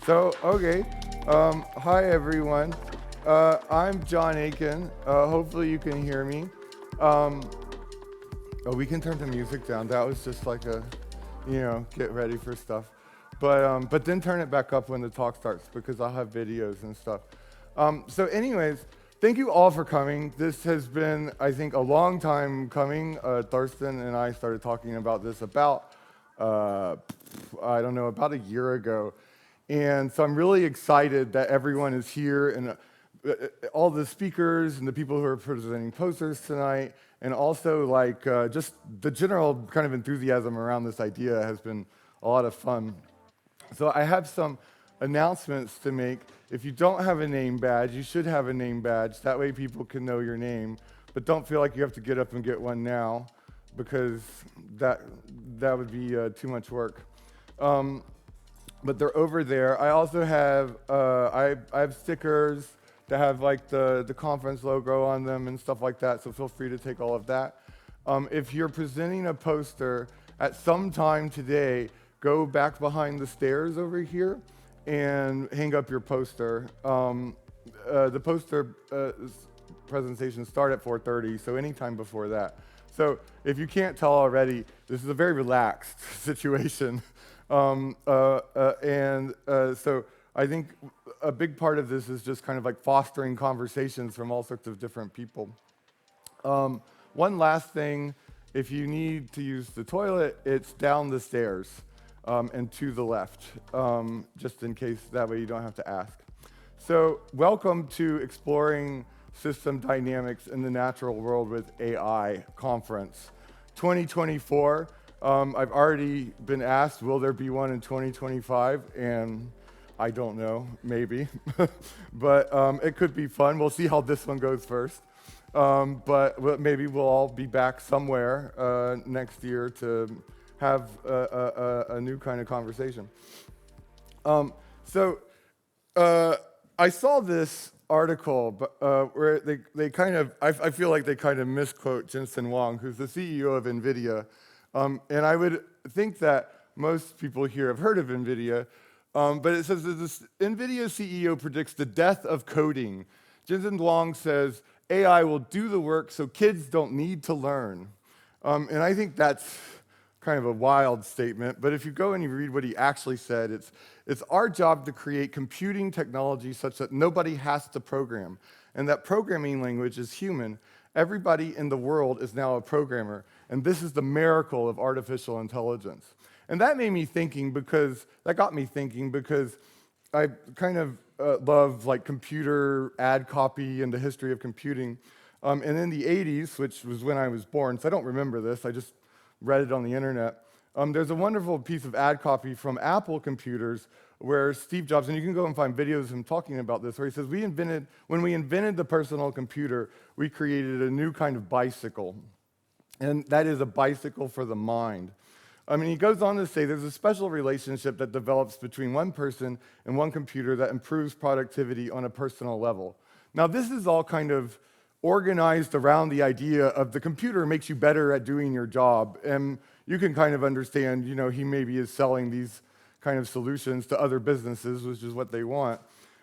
Okay. Hi, everyone. I'm John Aiken. Hopefully you can hear me. Um, we can turn the music down. That was just like a, get ready for stuff. But then turn it back up when the talk starts because I'll have videos and stuff. Anyways, thank you all for coming. This has been, I think, a long time coming. Thurston and I started talking about this about, I don't know, about a year ago. And so I'm really excited that everyone is here and all the speakers and the people who are presenting posters tonight, and also just the general kind of enthusiasm around this idea has been a lot of fun. So I have some announcements to make. If you don't have a name badge, you should have a name badge. That way people can know your name. But don't feel like you have to get up and get one now, because that would be too much work. But they're over there. I also have I have stickers that have like the conference logo on them and stuff like that. So feel free to take all of that. If you're presenting a poster at some time today, go back behind the stairs over here and hang up your poster. The poster presentations start at 4:30, so anytime before that. So if you can't tell already, this is a very relaxed situation. So I think a big part of this is just kind of like fostering conversations from all sorts of different people. One last thing, if you need to use the toilet, it's down the stairs and to the left, just in case, that way you don't have to ask. So welcome to Exploring System Dynamics in the Natural World with AI conference 2024. I've already been asked, will there be one in 2025? And I don't know, maybe. But it could be fun. We'll see how this one goes first. But maybe we'll all be back somewhere next year to have a new kind of conversation. I saw this article where they kind of, I feel like they kind of misquote Jensen Huang, who's the CEO of NVIDIA. And I would think that most people here have heard of NVIDIA, but it says that this NVIDIA CEO predicts the death of coding. Jensen Huang says AI will do the work so kids don't need to learn. And I think that's kind of a wild statement, but if you go and you read what he actually said, it's our job to create computing technology such that nobody has to program, and that programming language is human. Everybody in the world is now a programmer, and this is the miracle of artificial intelligence. And that got me thinking because I kind of love like computer ad copy and the history of computing. And in the 80s, which was when I was born, so I don't remember this, I just read it on the internet. There's a wonderful piece of ad copy from Apple computers where Steve Jobs, and you can go and find videos of him talking about this, where he says, when we invented the personal computer, we created a new kind of bicycle. And that is a bicycle for the mind. I mean, he goes on to say there's a special relationship that develops between one person and one computer that improves productivity on a personal level. Now, this is all kind of organized around the idea of the computer makes you better at doing your job. And you can kind of understand, he maybe is selling these kind of solutions to other businesses, which is what they want.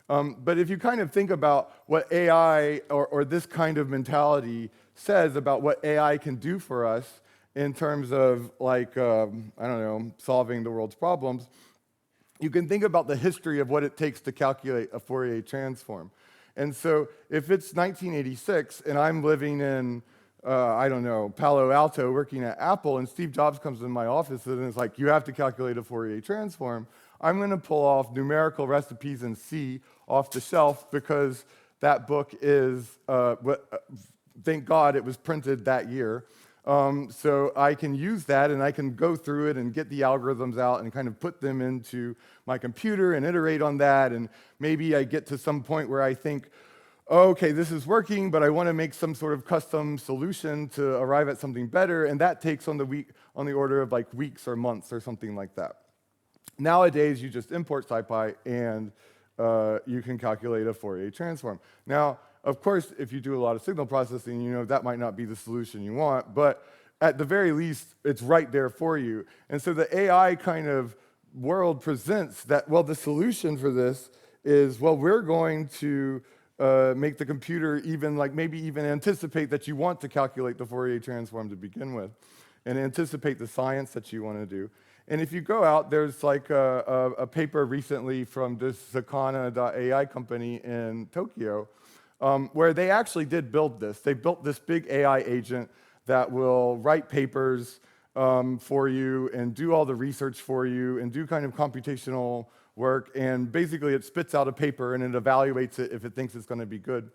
But if you kind of think about what AI or this kind of mentality says about what AI can do for us in terms of solving the world's problems, you can think about the history of what it takes to calculate a Fourier transform. And so if it's 1986 and I'm living in, Palo Alto working at Apple, and Steve Jobs comes in my office and is like, you have to calculate a Fourier transform, I'm going to pull off numerical recipes in C off the shelf because that book is, thank God it was printed that year. So I can use that and I can go through it and get the algorithms out and kind of put them into my computer and iterate on that, and maybe I get to some point where I think, okay, this is working, but I want to make some sort of custom solution to arrive at something better, and that takes on the order of like weeks or months or something like that. Nowadays, you just import SciPy and you can calculate a Fourier transform. Now, of course, if you do a lot of signal processing, that might not be the solution you want, but at the very least, it's right there for you. And so the AI kind of world presents that, well, the solution for this is, well, we're going to make the computer even, like, maybe even anticipate that you want to calculate the Fourier transform to begin with, and anticipate the science that you want to do. And if you go out, there's like a paper recently from this Zakana.ai company in Tokyo, where they actually did build this. They built this big AI agent that will write papers for you and do all the research for you and do kind of computational work, and basically it spits out a paper and it evaluates it if it thinks it's going to be good.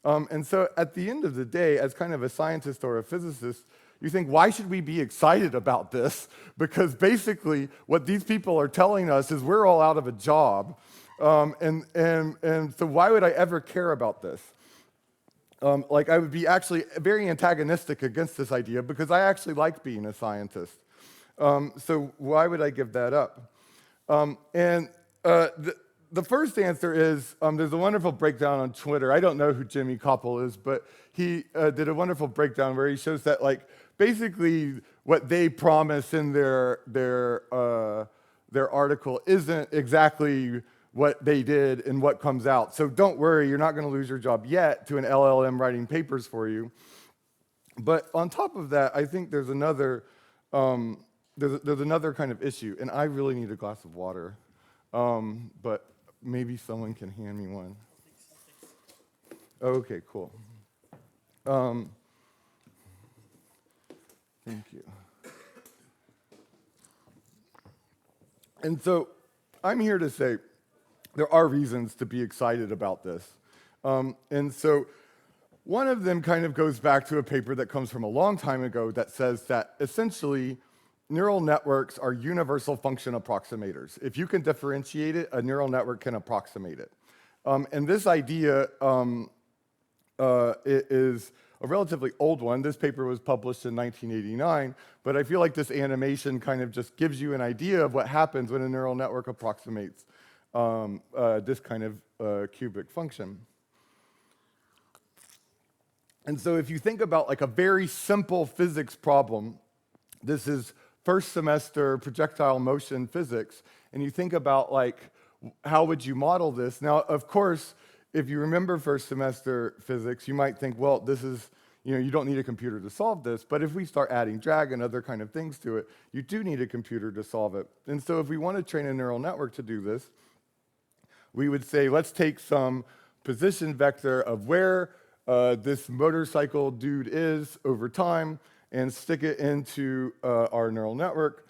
And so at the end of the day, as kind of a scientist or a physicist, you think, why should we be excited about this? Because basically what these people are telling us is we're all out of a job. And so why would I ever care about this? Like, I would be actually very antagonistic against this idea because I actually like being a scientist. So why would I give that up? The first answer is, there's a wonderful breakdown on Twitter. I don't know who Jimmy Koppel is, but he did a wonderful breakdown where he shows that, like, basically what they promise in their article isn't exactly what they did and what comes out. So don't worry, you're not going to lose your job yet to an LLM writing papers for you. But on top of that, I think there's another there's another kind of issue, and I really need a glass of water. But maybe someone can hand me one. Okay, cool. Thank you. And so I'm here to say there are reasons to be excited about this. And so one of them kind of goes back to a paper that comes from a long time ago that says that essentially neural networks are universal function approximators. If you can differentiate it, a neural network can approximate it. And this idea is a relatively old one. This paper was published in 1989, but I feel like this animation kind of just gives you an idea of what happens when a neural network approximates this kind of cubic function. And so if you think about like a very simple physics problem, this is first semester projectile motion physics, and you think about like, how would you model this? Now, of course, if you remember first semester physics, you might think, well, this is, you don't need a computer to solve this, but if we start adding drag and other kind of things to it, you do need a computer to solve it. And so if we want to train a neural network to do this, we would say, let's take some position vector of where this motorcycle dude is over time and stick it into our neural network,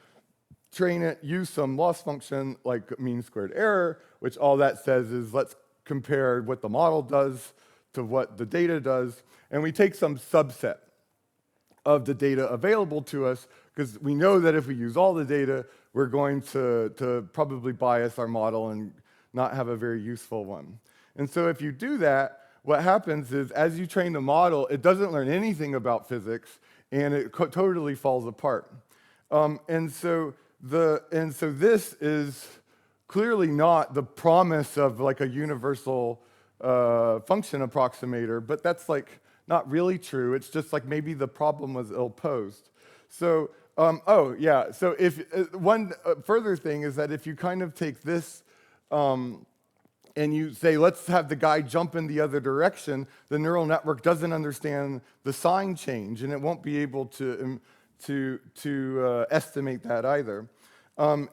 train it, use some loss function like mean squared error, which all that says is let's compare what the model does to what the data does, and we take some subset of the data available to us, because we know that if we use all the data, we're going to probably bias our model and not have a very useful one. And so if you do that, what happens is as you train the model, it doesn't learn anything about physics, and it totally falls apart. And so this is clearly not the promise of like a universal function approximator, but that's like not really true. It's just like maybe the problem was ill-posed. So, so if one further thing is that if you kind of take this and you say, let's have the guy jump in the other direction, the neural network doesn't understand the sign change, and it won't be able to estimate that either. Well,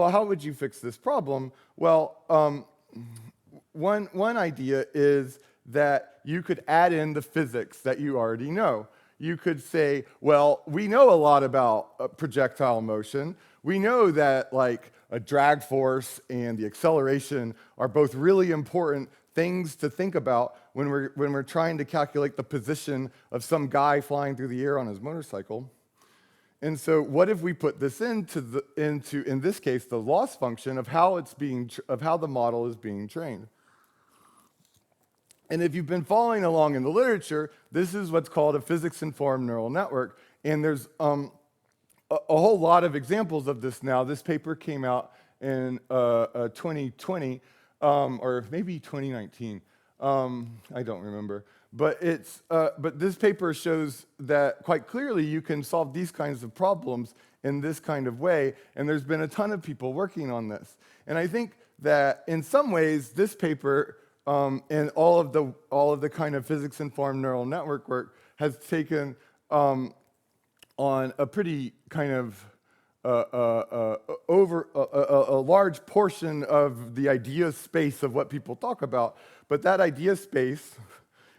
how would you fix this problem? Well, one idea is that you could add in the physics that you already know. You could say, well, we know a lot about projectile motion. We know that like a drag force and the acceleration are both really important things to think about when we're trying to calculate the position of some guy flying through the air on his motorcycle. And so what if we put this into in this case, the loss function of how the model is being trained? And if you've been following along in the literature, this is what's called a physics-informed neural network. And there's a whole lot of examples of this now. This paper came out in 2020, or maybe 2019. I don't remember. But this paper shows that quite clearly you can solve these kinds of problems in this kind of way, and there's been a ton of people working on this. And I think that in some ways, this paper and all of the kind of physics-informed neural network work has taken on a pretty kind of over a large portion of the idea space of what people talk about, but that idea space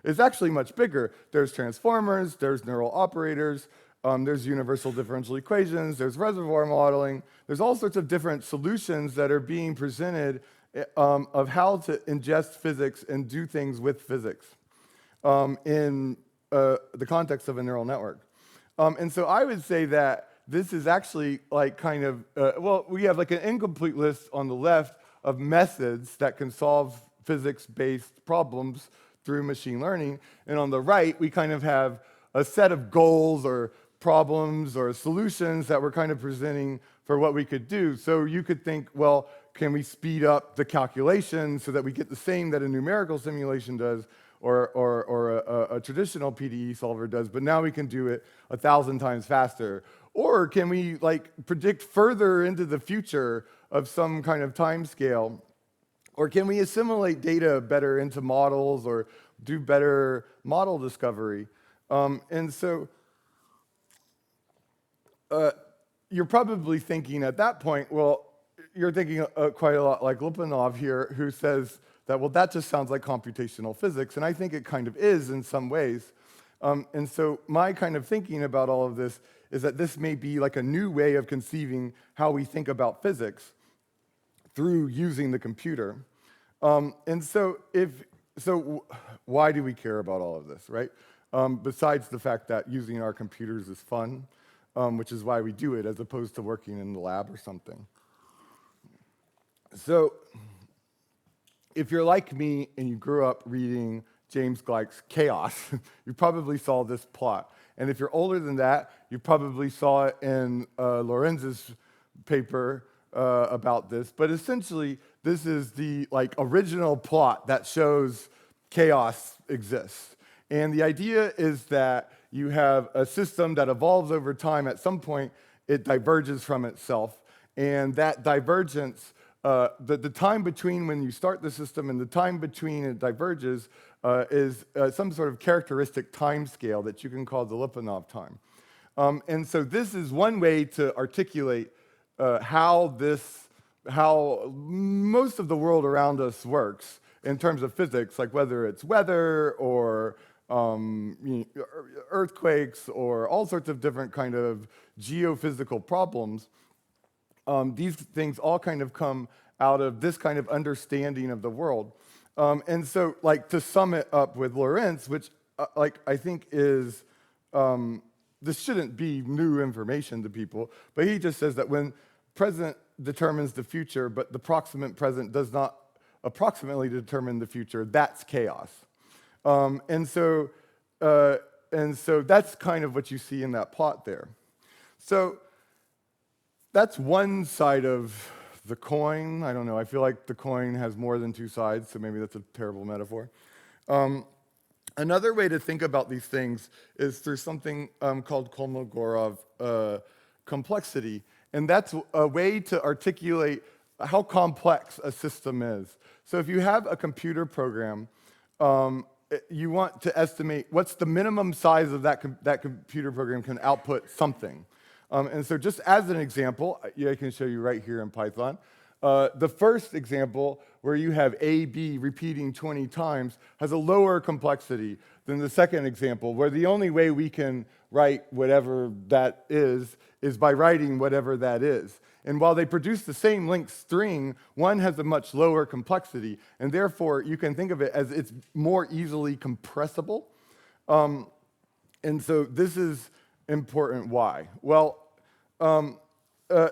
is actually much bigger. There's transformers, there's neural operators, there's universal differential equations, there's reservoir modeling, there's all sorts of different solutions that are being presented of how to ingest physics and do things with physics in the context of a neural network. And so I would say that this is actually like kind of, well, we have like an incomplete list on the left of methods that can solve physics-based problems through machine learning. And on the right, we kind of have a set of goals or problems or solutions that we're kind of presenting for what we could do. So you could think, well, can we speed up the calculation so that we get the same that a numerical simulation does or a traditional PDE solver does, but now we can do it 1,000 times faster? Or can we like predict further into the future of some kind of time scale? Or can we assimilate data better into models or do better model discovery? And so you're probably thinking at that point, well, you're thinking quite a lot like Lipinov here, who says that, well, that just sounds like computational physics. And I think it kind of is in some ways. And so my kind of thinking about all of this is that this may be like a new way of conceiving how we think about physics through using the computer. And so why do we care about all of this, right? Besides the fact that using our computers is fun, which is why we do it as opposed to working in the lab or something. So if you're like me and you grew up reading James Gleick's Chaos, you probably saw this plot. And if you're older than that, you probably saw it in Lorenz's paper about this. But essentially, this is the like original plot that shows chaos exists. And the idea is that you have a system that evolves over time. At some point, it diverges from itself. And that divergence, the time between when you start the system and the time between it diverges is some sort of characteristic time scale that you can call the Lipinov time. And so this is one way to articulate how most of the world around us works in terms of physics, like whether it's weather or earthquakes or all sorts of different kind of geophysical problems. These things all kind of come out of this kind of understanding of the world. And so, like, to sum it up with Lorenz, which, I think is, this shouldn't be new information to people, but he just says that when present determines the future, but the proximate present does not approximately determine the future, that's chaos. And so that's kind of what you see in that plot there. So that's one side of the coin. I don't know, I feel like the coin has more than two sides, so maybe that's a terrible metaphor. Another way to think about these things is through something called Kolmogorov complexity, and that's a way to articulate how complex a system is. So if you have a computer program, you want to estimate what's the minimum size of that computer program can output something. And so just as an example, I can show you right here in Python. The first example, where you have A, B repeating 20 times, has a lower complexity than the second example, where the only way we can write whatever that is by writing whatever that is. And while they produce the same linked string, one has a much lower complexity, and therefore you can think of it as it's more easily compressible. And so this is important. Why? Well,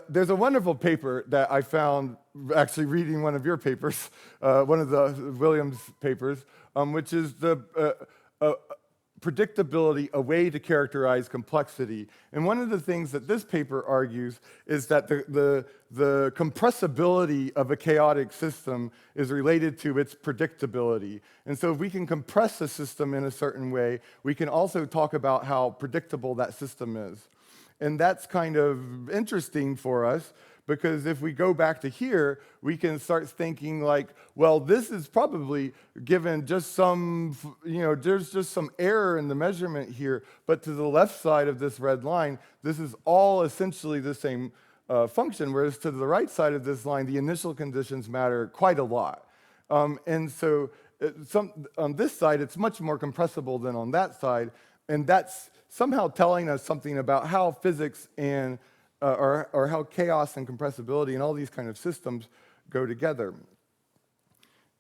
there's a wonderful paper that I found actually reading one of your papers, one of the Williams papers, which is the predictability a way to characterize complexity. And one of the things that this paper argues is that the compressibility of a chaotic system is related to its predictability. And so if we can compress a system in a certain way, we can also talk about how predictable that system is. And that's kind of interesting for us, because if we go back to here, we can start thinking like, well, this is probably given just some, there's just some error in the measurement here, but to the left side of this red line, this is all essentially the same function, whereas to the right side of this line, the initial conditions matter quite a lot. And so on this side, it's much more compressible than on that side, and that's somehow telling us something about how physics and or how chaos and compressibility and all these kind of systems go together.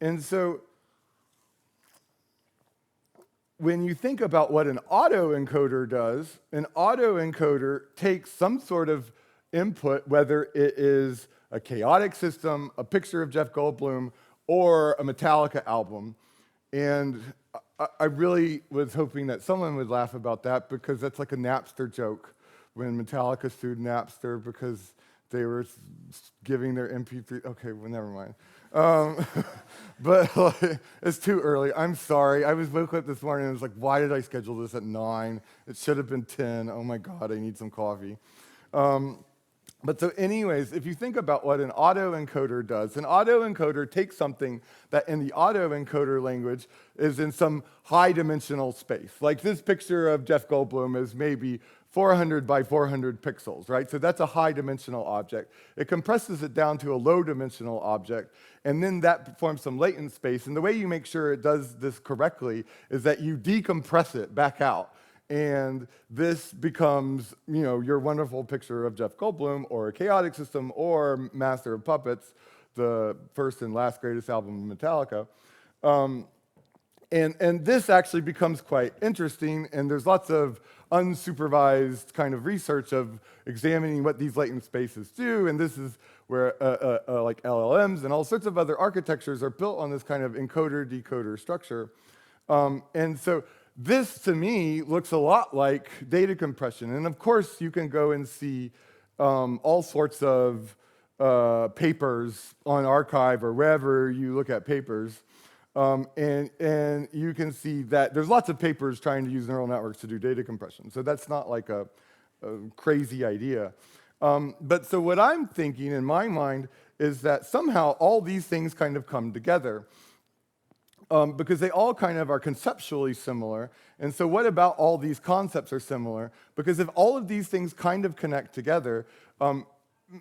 And so when you think about what an autoencoder does, an autoencoder takes some sort of input, whether it is a chaotic system, a picture of Jeff Goldblum, or a Metallica album. And I really was hoping that someone would laugh about that, because that's like a Napster joke, when Metallica sued Napster because they were giving their MP3. Okay, well, never mind. But like, it's too early. I'm sorry. I was woke up this morning and was like, why did I schedule this at 9? It should have been 10. Oh my God, I need some coffee. But so anyways, if you think about what an autoencoder does, an autoencoder takes something that in the autoencoder language is in some high-dimensional space. Like this picture of Jeff Goldblum is maybe 400 by 400 pixels, right? So that's a high-dimensional object. It compresses it down to a low-dimensional object, and then that forms some latent space. And the way you make sure it does this correctly is that you decompress it back out. And this becomes, your wonderful picture of Jeff Goldblum, or a chaotic system, or Master of Puppets, the first and last greatest album of Metallica. And this actually becomes quite interesting, and there's lots of unsupervised kind of research of examining what these latent spaces do, and this is where like LLMs and all sorts of other architectures are built on this kind of encoder-decoder structure. And so this, to me, looks a lot like data compression. And of course, you can go and see all sorts of papers on arXiv or wherever you look at papers. And you can see that there's lots of papers trying to use neural networks to do data compression. So that's not like a crazy idea. But so what I'm thinking in my mind is that somehow all these things kind of come together. Because they all kind of are conceptually similar. And so what about all these concepts are similar? Because if all of these things kind of connect together,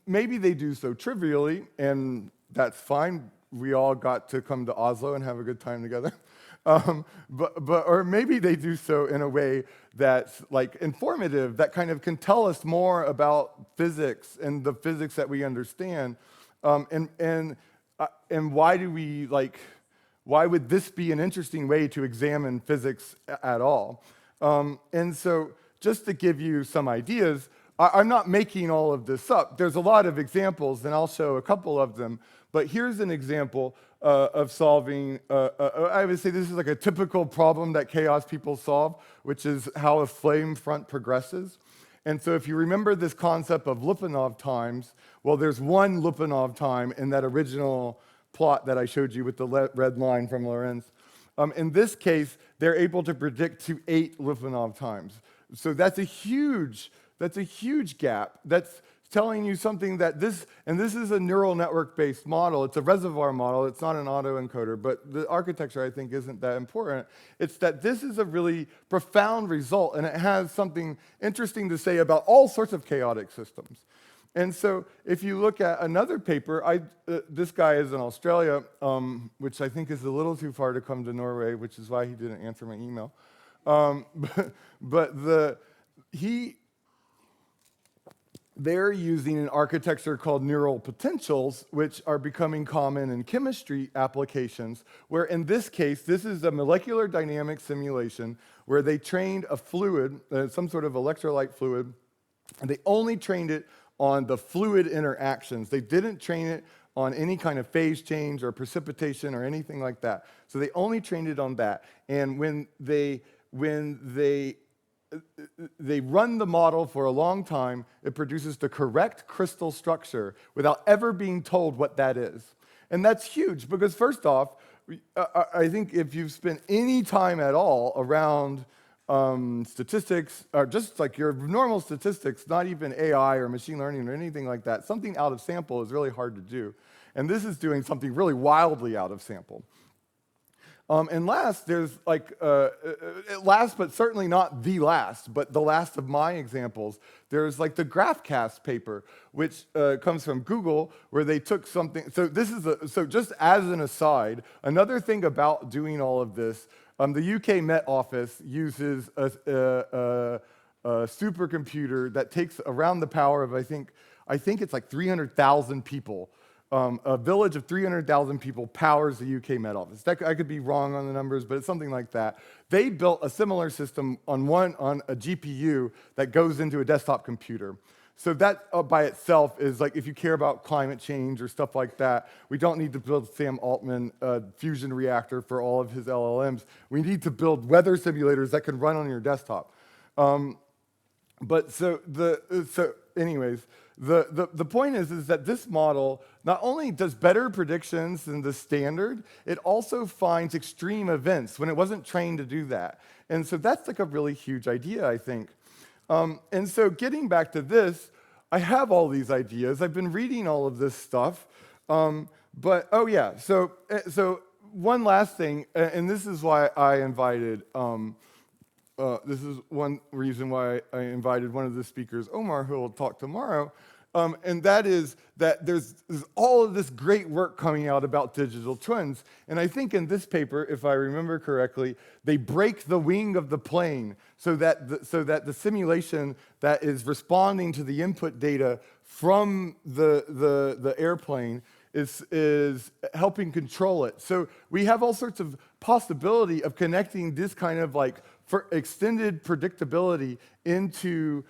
maybe they do so trivially, and that's fine. We all got to come to Oslo and have a good time together. Or maybe they do so in a way that's like informative, that kind of can tell us more about physics and the physics that we understand. And why do we like... Why would this be an interesting way to examine physics at all? And so just to give you some ideas, I'm not making all of this up. There's a lot of examples, and I'll show a couple of them. But here's an example of solving, I would say this is like a typical problem that chaos people solve, which is how a flame front progresses. And so if you remember this concept of Lyapunov times, well, there's one Lyapunov time in that original plot that I showed you with the red line from Lorentz. In this case, they're able to predict to 8 Lyapunov times. So that's a huge gap. That's telling you something that this is a neural network-based model. It's a reservoir model. It's not an autoencoder, but the architecture, I think, isn't that important. It's that this is a really profound result, and it has something interesting to say about all sorts of chaotic systems. And so if you look at another paper, this guy is in Australia, which I think is a little too far to come to Norway, which is why he didn't answer my email. They're using an architecture called neural potentials, which are becoming common in chemistry applications, where in this case, this is a molecular dynamics simulation where they trained a fluid, some sort of electrolyte fluid, and they only trained it on the fluid interactions. They didn't train it on any kind of phase change or precipitation or anything like that. So they only trained it on that. And when they when they run the model for a long time, it produces the correct crystal structure without ever being told what that is. And that's huge because first off, I think if you've spent any time at all around statistics, or just like your normal statistics, not even AI or machine learning or anything like that, something out of sample is really hard to do. And this is doing something really wildly out of sample. And last, there's like, last but certainly not the last, but the last of my examples, there's like the GraphCast paper, which comes from Google, where they took something, so so just as an aside, another thing about doing all of this, the UK Met Office uses a supercomputer that takes around the power of, I think it's like 300,000 people. A village of 300,000 people powers the UK Met Office. I could be wrong on the numbers, but it's something like that. They built a similar system on a GPU that goes into a desktop computer. So that by itself is like, if you care about climate change or stuff like that, we don't need to build Sam Altman fusion reactor for all of his LLMs. We need to build weather simulators that can run on your desktop. Anyways, the point is that this model not only does better predictions than the standard, it also finds extreme events when it wasn't trained to do that. And so that's like a really huge idea, I think. And so getting back to this, I have all these ideas. I've been reading all of this stuff. But, oh yeah, so one last thing, and this is why I invited, this is one reason why I invited one of the speakers, Omar, who will talk tomorrow, and that is that there's all of this great work coming out about digital twins. And I think in this paper, if I remember correctly, they break the wing of the plane so that the simulation that is responding to the input data from the airplane is helping control it. So we have all sorts of possibility of connecting this kind of like for extended predictability into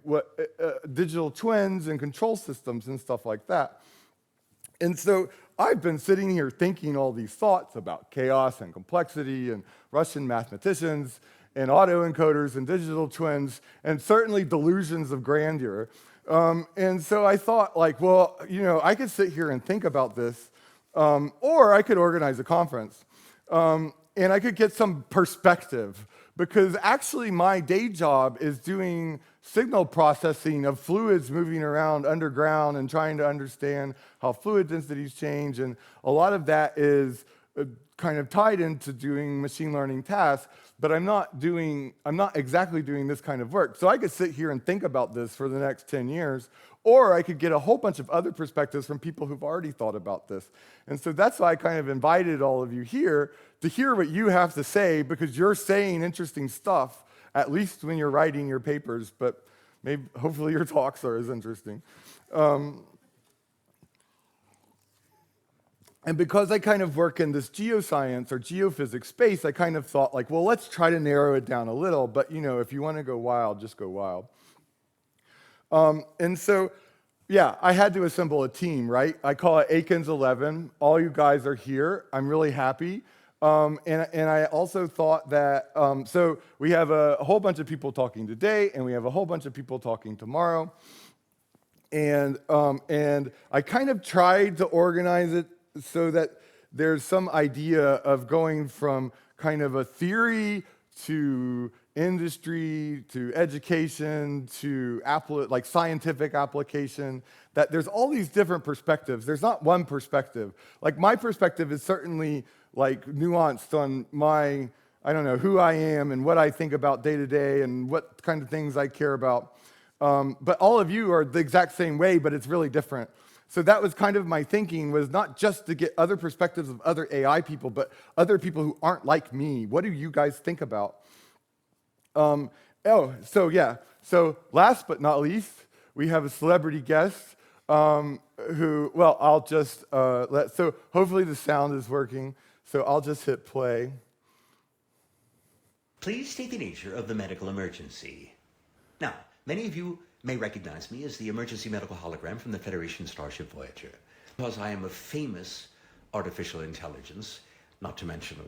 what digital twins and control systems and stuff like that. And so I've been sitting here thinking all these thoughts about chaos and complexity and Russian mathematicians and autoencoders and digital twins and certainly delusions of grandeur. And so I thought, like, well, you know, I could sit here and think about this, or I could organize a conference, and I could get some perspective. Because actually my day job is doing signal processing of fluids moving around underground and trying to understand how fluid densities change, and a lot of that is kind of tied into doing machine learning tasks, but I'm not exactly doing this kind of work. So I could sit here and think about this for the next 10 years, or I could get a whole bunch of other perspectives from people who've already thought about this. And so that's why I kind of invited all of you here to hear what you have to say, because you're saying interesting stuff, at least when you're writing your papers, but maybe, hopefully your talks are as interesting. And because I kind of work in this geoscience or geophysics space, I kind of thought, like, well, let's try to narrow it down a little, but you know, if you want to go wild, just go wild. And so, yeah, I had to assemble a team, right? I call it Aiken's 11. All you guys are here. I'm really happy. And I also thought that, so we have a whole bunch of people talking today, and we have a whole bunch of people talking tomorrow. And I kind of tried to organize it so that there's some idea of going from kind of a theory to industry to education to like scientific application, that there's all these different perspectives. There's not one perspective. Like my perspective is certainly like nuanced on my, I don't know, who I am and what I think about day to day and what kind of things I care about. But all of you are the exact same way, but it's really different. So that was kind of my thinking, was not just to get other perspectives of other AI people, but other people who aren't like me. What do you guys think about? So last but not least, we have a celebrity guest who, well, I'll just so hopefully the sound is working, so I'll just hit play. Please state the nature of the medical emergency. Now, many of you may recognize me as the emergency medical hologram from the Federation Starship Voyager, because I am a famous artificial intelligence, not to mention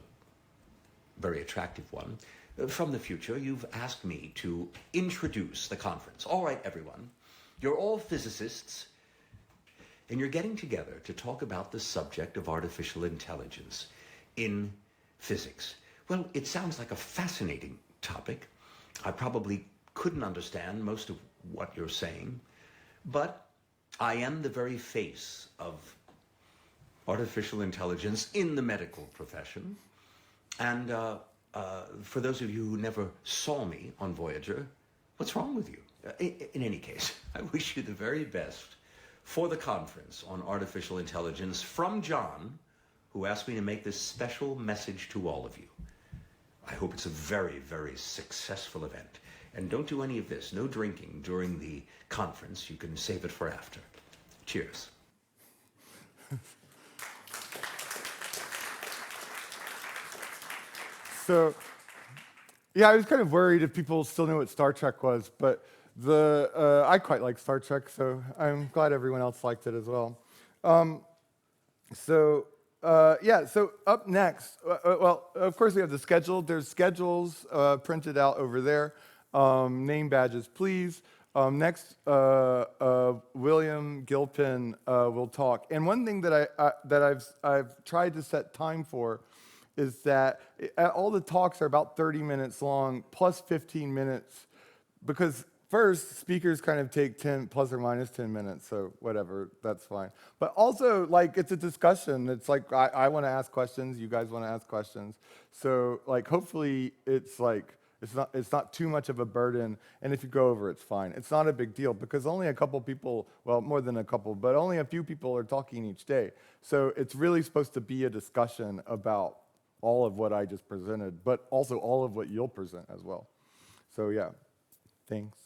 very attractive one. From the future, you've asked me to introduce the conference. All right, everyone, you're all physicists, and you're getting together to talk about the subject of artificial intelligence in physics. Well, it sounds like a fascinating topic. I probably couldn't understand most of what you're saying, but I am the very face of artificial intelligence in the medical profession. And for those of you who never saw me on Voyager, what's wrong with you? In any case, I wish you the very best for the conference on artificial intelligence from John, who asked me to make this special message to all of you. I hope it's a very, very successful event. And don't do any of this. No drinking during the conference. You can save it for after. Cheers. So, yeah, I was kind of worried if people still knew what Star Trek was, but I quite like Star Trek, so I'm glad everyone else liked it as well. So up next, well, of course we have the schedule. There's schedules printed out over there. Name badges, please. Next, William Gilpin will talk. And one thing that I've tried to set time for is that all the talks are about 30 minutes long, plus 15 minutes, because first, speakers kind of take 10 plus or minus 10 minutes, so whatever, that's fine. But also, like, it's a discussion. It's like I want to ask questions, you guys want to ask questions. So, like, hopefully it's like, it's not too much of a burden, and if you go over, it's fine. It's not a big deal, because only a couple people, well, more than a couple, but only a few people are talking each day. So it's really supposed to be a discussion about all of what I just presented, but also all of what you'll present as well. So yeah, thanks.